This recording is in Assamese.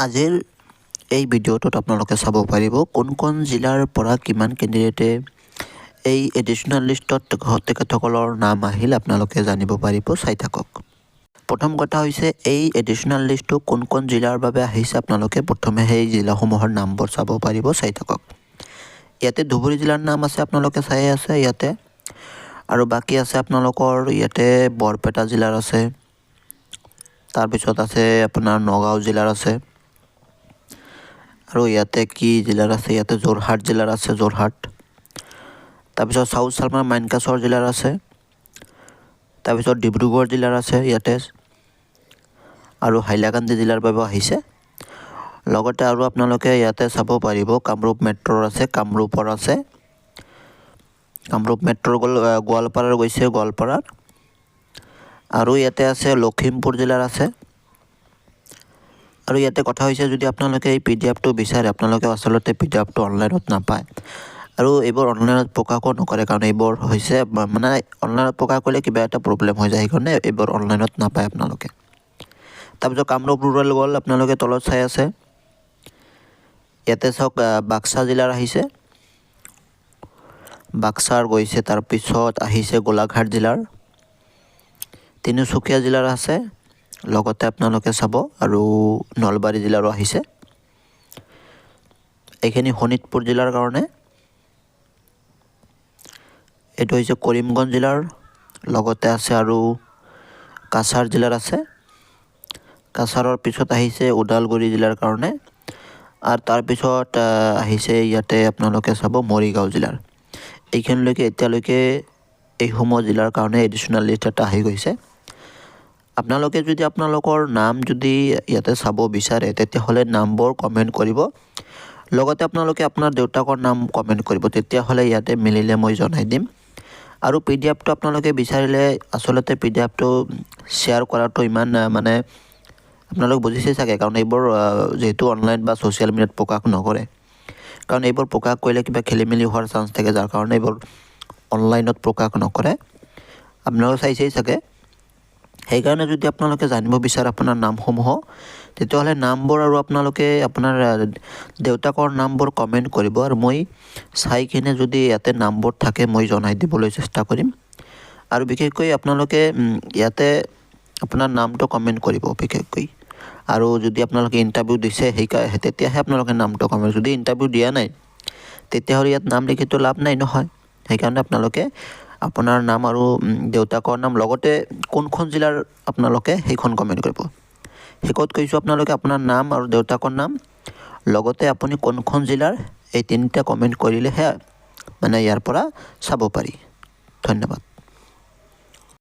আজিৰ এই ভিডিঅ'টোত আপোনালোকে চাব পাৰিব কোন জিলাৰ পৰা কিমান কেণ্ডিডেটে এই এডিশ্যনেল লিষ্টত তেখেতসকলৰ নাম আহিল আপোনালোকে জানিব পাৰিব। চাই থাকক। প্ৰথম কথা হৈছে এই এডিশ্যনেল লিষ্টটো কোন জিলাৰ বাবে আহিছে আপোনালোকে প্ৰথমে সেই জিলাসমূহৰ নামবোৰ চাব পাৰিব। চাই থাকক। ইয়াতে ধুবুৰী জিলাৰ নাম আছে, আপোনালোকে চাই আছে ইয়াতে, আৰু বাকী আছে আপোনালোকৰ ইয়াতে বৰপেটা জিলাৰ আছে, তাৰপিছত আছে আপোনাৰ নগাঁও জিলাৰ আছে, আৰু ইয়াতে কি জিলাৰ আছে, ইয়াতে যোৰহাট জিলাৰ আছে, যোৰহাট, তাৰপিছত চাউথ চালমাৰ মানকাছৰ জিলাৰ আছে, তাৰপিছত ডিব্ৰুগড় জিলাৰ আছে ইয়াতে, আৰু হাইলাকান্দি জিলাৰ বাবে আহিছে। লগতে আৰু আপোনালোকে ইয়াতে চাব পাৰিব কামৰূপ মেট্ৰৰ আছে, কামৰূপৰ আছে, কামৰূপ মেট্ৰৰ গোৱালপাৰাৰ গৈছে, গোৱালপাৰাৰ, আৰু ইয়াতে আছে লখিমপুৰ জিলাৰ আছে। আৰু ইয়াতে কথা হৈছে যদি আপোনালোকে এই PDF-টো বিচাৰে আপোনালোকে আচলতে PDF-টো অনলাইনত নাপায়, আৰু এইবোৰ অনলাইনত প্ৰকাশো নকৰে, কাৰণ এইবোৰ হৈছে মানে অনলাইনত প্ৰকাশ কৰিলে কিবা এটা প্ৰব্লেম হৈ যায়, সেইকাৰণে এইবোৰ অনলাইনত নাপায় আপোনালোকে। তাৰপিছত কামৰূপ ৰুৰেল গ'ল, আপোনালোকে তলত চাই আছে। ইয়াতে চাওক বাক্সা জিলাৰ আহিছে, বাক্সাৰ গৈছে, তাৰপিছত আহিছে গোলাঘাট জিলাৰ, তিনিচুকীয়া জিলাৰ আছে, লগতে আপোনালোকে চাব, আৰু নলবাৰী জিলাৰো আহিছে। এইখিনি শোণিতপুৰ জিলাৰ কাৰণে। এইটো হৈছে কৰিমগঞ্জ জিলাৰ, লগতে আছে আৰু কাছাৰ জিলাৰ আছে, কাছাৰৰ পিছত আহিছে ওদালগুৰি জিলাৰ কাৰণে, আৰু তাৰপিছত আহিছে ইয়াতে আপোনালোকে চাব মৰিগাঁও জিলাৰ। এইখিনিলৈকে এতিয়ালৈকে এইসমূহ জিলাৰ কাৰণে এডিশ্যনেল লিষ্ট এটা আহি গৈছে। আপোনালোকে যদি আপোনালোকৰ নাম যদি ইয়াতে চাব বিচাৰে তেতিয়াহ'লে নামবোৰ কমেণ্ট কৰিব, লগতে আপোনালোকে আপোনাৰ দেউতাকৰ নাম কমেণ্ট কৰিব, তেতিয়াহ'লে ইয়াতে মিলিলে মই জনাই দিম। আৰু PDF-টো আপোনালোকে বিচাৰিলে আচলতে PDF-টো শ্বেয়াৰ কৰাটো ইমান মানে আপোনালোক বুজিছে চাগে, কাৰণ এইবোৰ যিহেতু অনলাইন বা ছ'চিয়েল মিডিয়াত প্ৰকাশ নকৰে, কাৰণ এইবোৰ প্ৰকাশ কৰিলে কিবা খেলিমেলি হোৱাৰ চান্স থাকে, যাৰ কাৰণে এইবোৰ অনলাইনত প্ৰকাশ নকৰে, আপোনালোকে চাইছেই চাগে। সেইকাৰণে যদি আপোনালোকে জানিব বিচাৰে আপোনাৰ নামসমূহ, তেতিয়াহ'লে নামবোৰ আৰু আপোনালোকে আপোনাৰ দেউতাকৰ নামবোৰ কমেণ্ট কৰিব, আৰু মই চাই কিনে যদি ইয়াতে নামবোৰ থাকে মই জনাই দিবলৈ চেষ্টা কৰিম। আৰু বিশেষকৈ আপোনালোকে ইয়াতে আপোনাৰ নামটো কমেণ্ট কৰিব বিশেষকৈ, আৰু যদি আপোনালোকে ইণ্টাৰভিউ দিছে তেতিয়াহে আপোনালোকে নামটো কমেণ্ট, যদি ইণ্টাৰভিউ দিয়া নাই তেতিয়াহ'লে ইয়াত নাম লিখিতো লাভ নাই নহয়। সেইকাৰণে আপোনালোকে আপোনাৰ নাম আৰু দেউতাকৰ নাম, লগতে কোনখন জিলাৰ আপোনালোকে সেইখন কমেণ্ট কৰিব। শেষত কৈছোঁ আপোনালোকে আপোনাৰ নাম আৰু দেউতাকৰ নাম, লগতে আপুনি কোনখন জিলাৰ, এই তিনিটা কমেণ্ট কৰিলেহে মানে ইয়াৰ পৰা চাব পাৰি। ধন্যবাদ।